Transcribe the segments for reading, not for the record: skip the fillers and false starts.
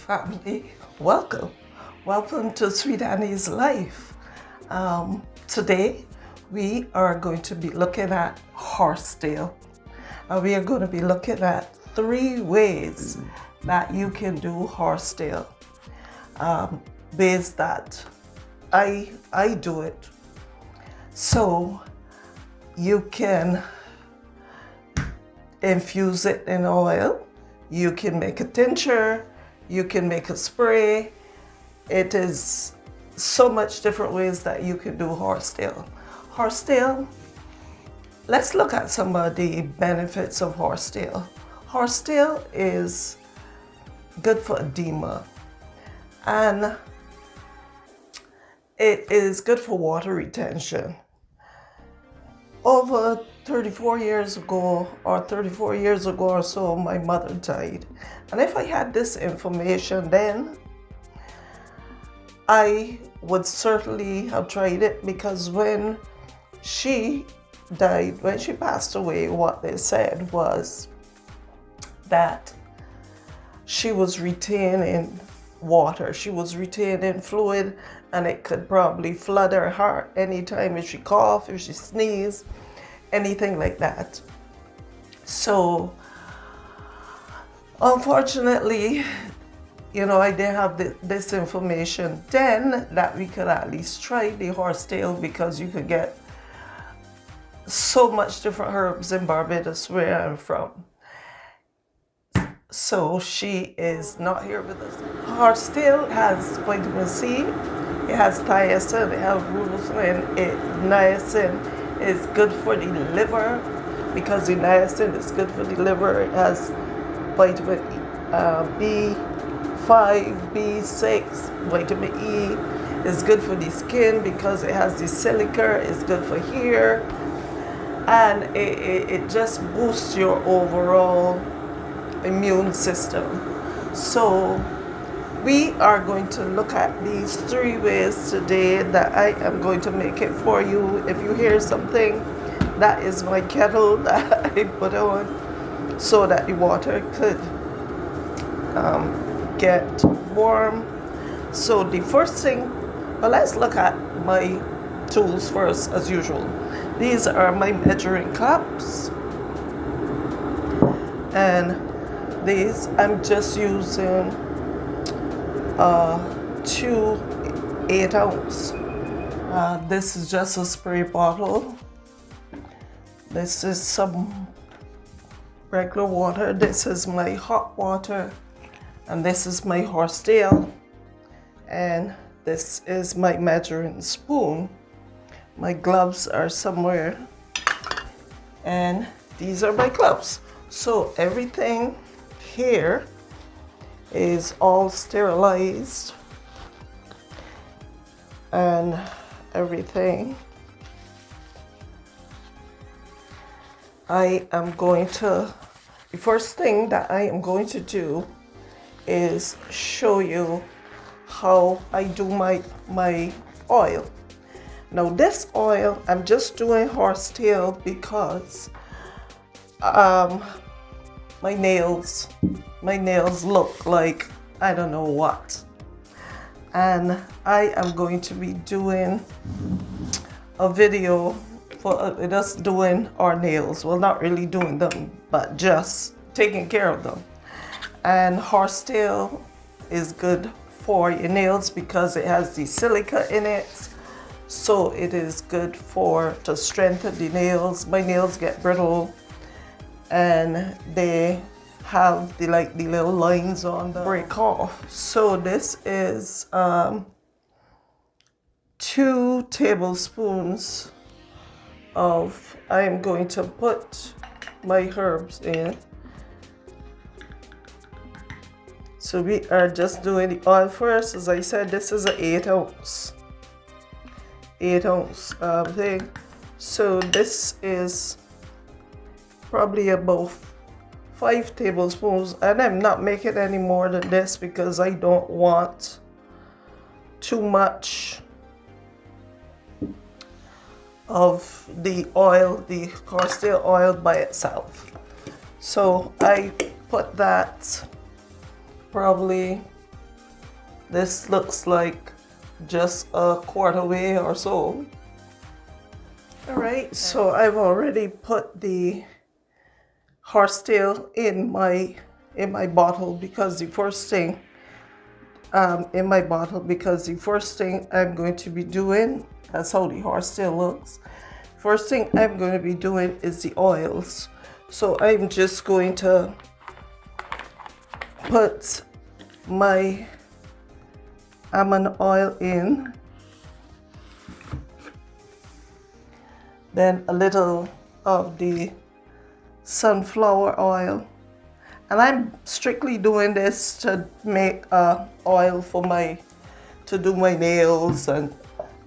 family. Welcome to Sweet Annie's Life. Today we are going to be looking at horsetail. We are going to be looking at 3 ways that you can do horsetail. Ways that I do it. So you can infuse it in oil, you can make a tincture, you can make a spray. It is so much different ways that you can do horsetail. Horsetail, let's look at some of the benefits of horsetail. Horsetail is good for edema, and it is good for water retention. Over 34 years ago or so, my mother died. And if I had this information then, I would certainly have tried it, because when she died, when she passed away, what they said was that she was retaining water, she was retaining fluid, and it could probably flood her heart anytime if she coughed, if she sneezed, anything like that. So unfortunately, I didn't have this information then, that we could at least try the horsetail, because you could get so much different herbs in Barbados, where I'm from. So she is not here with us. Horsetail has vitamin C, it has thiacin, it has ruthlin, niacin is good for the liver, because the niacin is good for the liver. It has vitamin B5, B6, vitamin E is good for the skin, because it has the silica, it's good for hair, and it just boosts your overall immune system. So we are going to look at these 3 ways today that I am going to make it for you. If you hear something, that is my kettle that I put on so that the water could get warm. So the first thing, well, let's look at my tools first, as usual. These are my measuring cups, and these I'm just using 2 8-ounce. This is just a spray bottle. This is some regular water. This is my hot water, and this is my horsetail, and this is my measuring spoon. My gloves are somewhere, and these are my gloves. So everything here is all sterilized, and everything. The first thing that I am going to do is show you how I do my oil. Now this oil, I'm just doing horsetail because my nails look like I don't know what, and I am going to be doing a video for us doing our nails. Well, not really doing them, but just taking care of them. And horsetail is good for your nails because it has the silica in it, so it is good to strengthen the nails. My nails get brittle, and they have the little lines on them break off. So this is 2 tablespoons of, I am going to put my herbs in. So we are just doing the oil first. As I said, this is an 8-ounce thing. So this is probably about 5 tablespoons, and I'm not making any more than this because I don't want too much of the oil, the horsetail oil by itself. So I put that probably This looks like just a quart away or so. All right, so I've already put the horsetail in my bottle because the first thing I'm going to be doing, that's how the horsetail looks. First thing I'm going to be doing is the oils. So I'm just going to put my almond oil in, then a little of the sunflower oil, and I'm strictly doing this to make oil for to do my nails and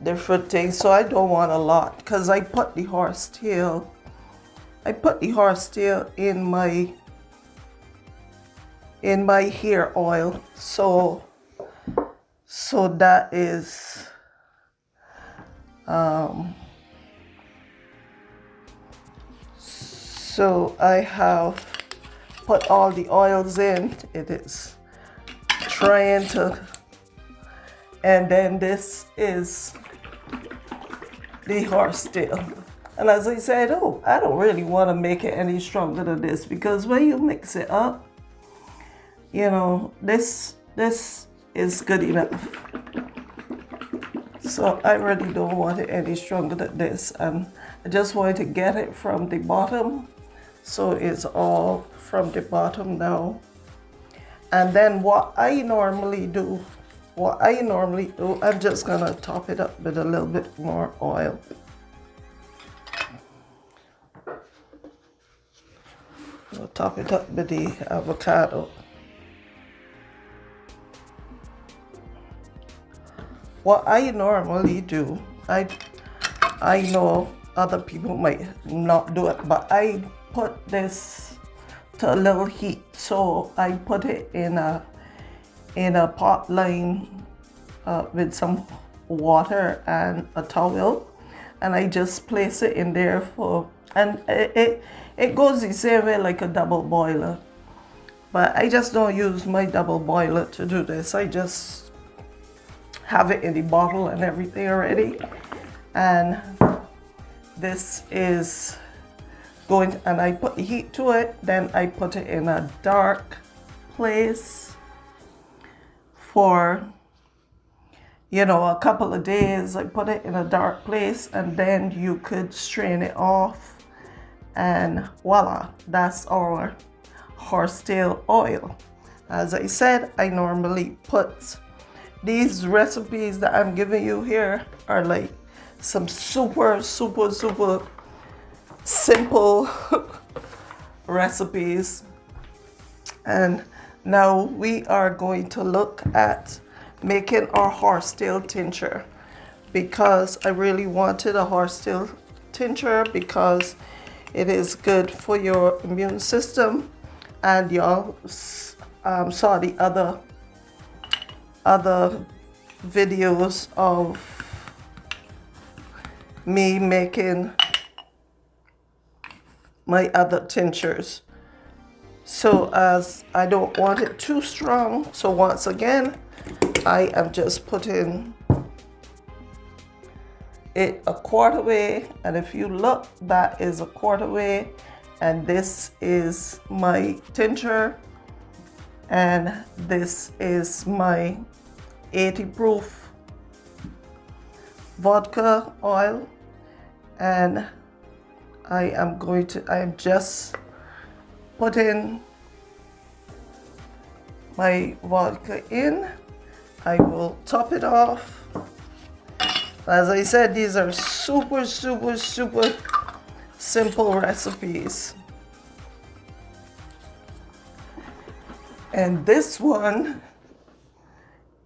different things, so I don't want a lot because I put the horsetail in my hair oil, so that is so I have put all the oils in. It is trying to, and then this is the horsetail. And as I said, I don't really want to make it any stronger than this, because when you mix it up, you know, this is good enough. So I really don't want it any stronger than this, and I just want to get it from the bottom. So it's all from the bottom now. And then what I normally do, I'm just gonna top it up with a little bit more oil. I'll top it up with the avocado. What I normally do, I know other people might not do it, but I put this to a little heat. So I put it in a pot line with some water and a towel, and I just place it in there and it goes the same way like a double boiler, but I just don't use my double boiler to do this. I just have it in the bottle and everything already, and this is going, and I put the heat to it, then I put it in a dark place for, you know, a couple of days. I put it in a dark place, and then you could strain it off, and voila, that's our horsetail oil. As I said, I normally put these recipes that I'm giving you here are like some super simple recipes. And now we are going to look at making our horsetail tincture, because I really wanted a horsetail tincture because it is good for your immune system. And y'all saw the other videos of me making my other tinctures. So as I don't want it too strong, so once again I am just putting it a quart away, and if you look, that is a quart away, and this is my tincture, and this is my 80 proof vodka oil, and I am just putting my vodka in. I will top it off. As I said, these are super simple recipes. And this one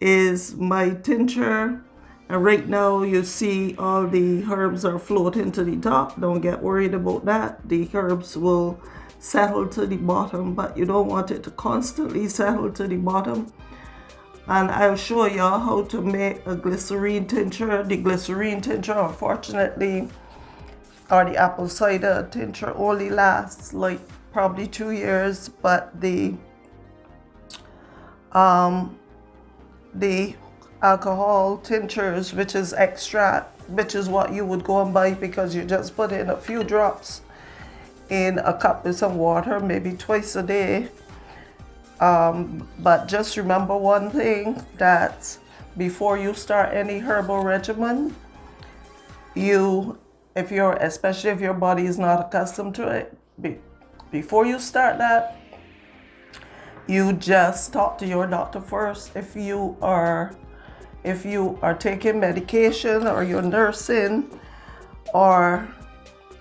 is my tincture. And right now you see all the herbs are floating to the top. Don't get worried about that. The herbs will settle to the bottom, but you don't want it to constantly settle to the bottom. And I'll show y'all how to make a glycerine tincture. The glycerine tincture, unfortunately, or the apple cider tincture, only lasts like probably 2 years, but the the alcohol tinctures, which is extract, which is what you would go and buy, because you just put in a few drops in a cup with some water, maybe twice a day. But just remember one thing, that before you start any herbal regimen, especially if your body is not accustomed to it, before you start that, you just talk to your doctor first. If you are taking medication or you're nursing or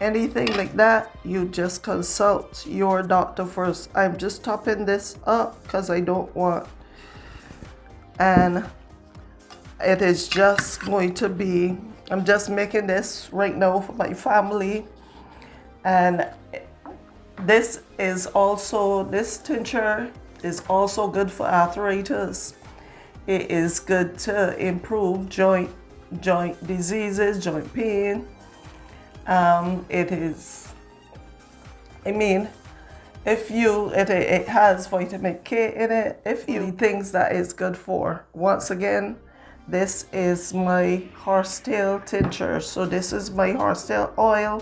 anything like that, you just consult your doctor first. I'm just topping this up because I don't want, and it is just going to be, I'm just making this right now for my family. And this tincture is also good for arthritis. It is good to improve joint diseases, joint pain. It has vitamin K in it. Things that is good for. Once again, this is my horsetail tincture. So this is my horsetail oil.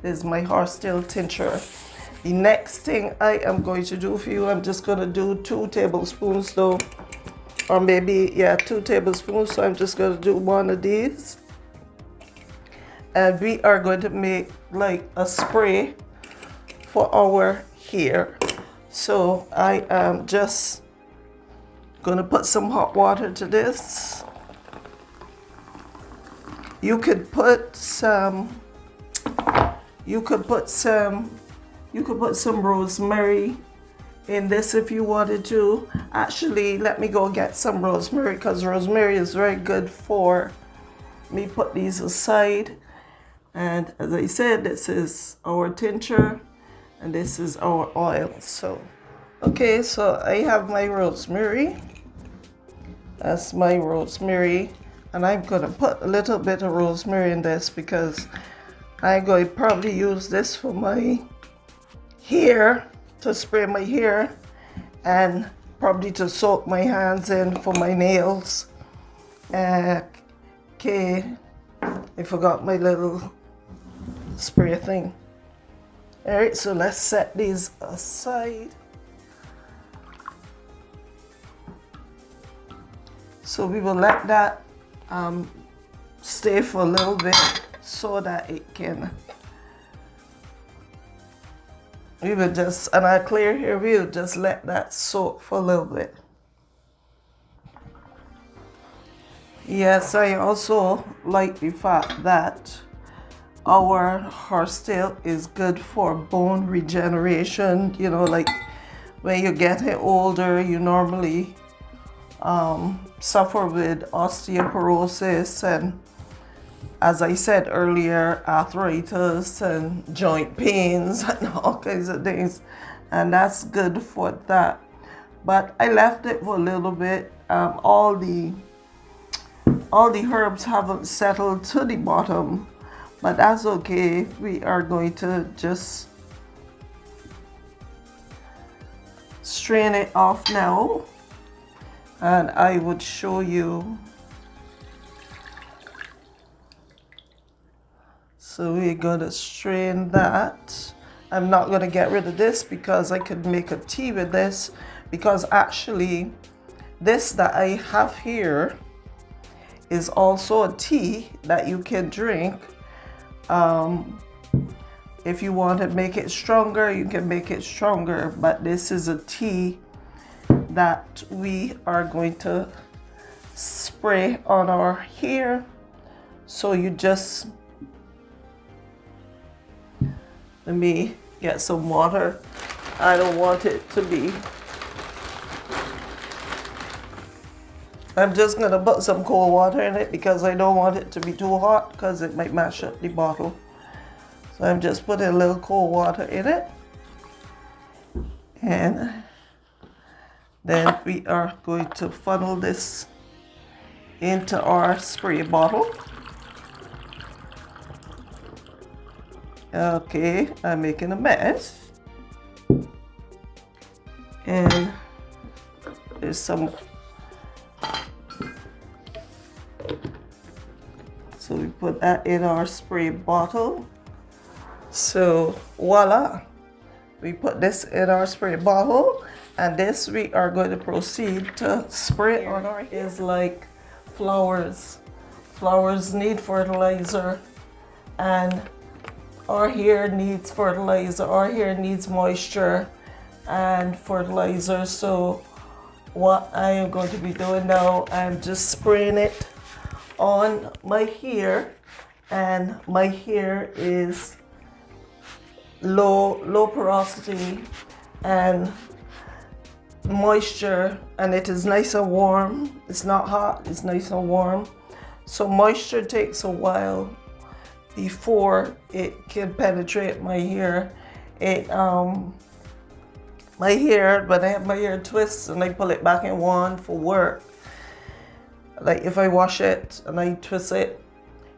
This is my horsetail tincture. The next thing I am going to do for you, I'm just going to do 2 tablespoons though, or maybe 2 tablespoons. So I'm just going to do one of these, and we are going to make like a spray for our hair. So I am just going to put some hot water to this. You could put some rosemary in this if you wanted to. Actually, let me go get some rosemary, because rosemary is very good for me. Put these aside. And as I said, this is our tincture and this is our oil. So okay, so I have my rosemary. That's my rosemary, and I'm gonna put a little bit of rosemary in this because I'm going to probably use this for my hair, to spray my hair, and probably to soak my hands in for my nails. Okay, I forgot my little spray thing. All right, so let's set these aside. So we will let that stay for a little bit, so that it can, we will just, and our clear hair, we will just let that soak for a little bit. Yes, I also like the fact that our horsetail is good for bone regeneration. You know, like when you're getting older, you normally suffer with osteoporosis and, as I said earlier, arthritis and joint pains and all kinds of things, and that's good for that. But I left it for a little bit. All the herbs haven't settled to the bottom, but that's okay. We are going to just strain it off now, and I would show you. So we're gonna strain that. I'm not gonna get rid of this because I could make a tea with this, because actually this that I have here is also a tea that you can drink. If you want to make it stronger, you can make it stronger, but this is a tea that we are going to spray on our hair. So you just, let me get some water. I don't want it to be, I'm just gonna put some cold water in it because I don't want it to be too hot because it might mash up the bottle. So I'm just putting a little cold water in it. And then we are going to funnel this into our spray bottle. Okay, I'm making a mess. And there's some put that in our spray bottle. So voila, we put this in our spray bottle, and this we are going to proceed to spray on our hair. Is like flowers. Flowers need fertilizer, and our hair needs fertilizer. Our hair needs moisture and fertilizer. So what I am going to be doing now, I'm just spraying it on my hair, and my hair is low porosity and moisture, and it is nice and warm. It's not hot, it's nice and warm. So moisture takes a while before it can penetrate my hair. My hair, when I have my hair twists and I pull it back in one for work, like if I wash it and I twist it,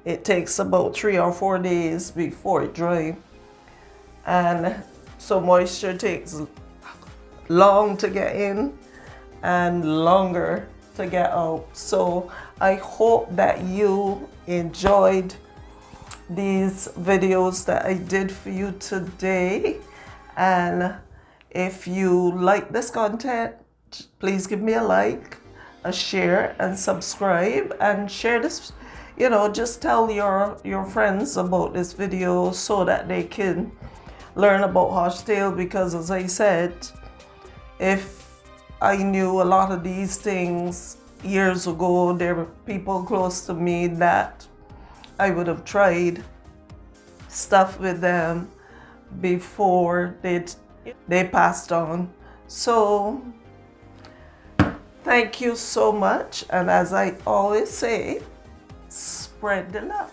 it takes about 3 or 4 days before it dries. And so moisture takes long to get in and longer to get out. So I hope that you enjoyed these videos that I did for you today. And if you like this content, please give me a like, a share, and subscribe, and share this, you know, just tell your friends about this video so that they can learn about Horsetail. Because as I said, if I knew a lot of these things years ago, there were people close to me that I would have tried stuff with them before they passed on. So thank you so much, and as I always say, spread the love.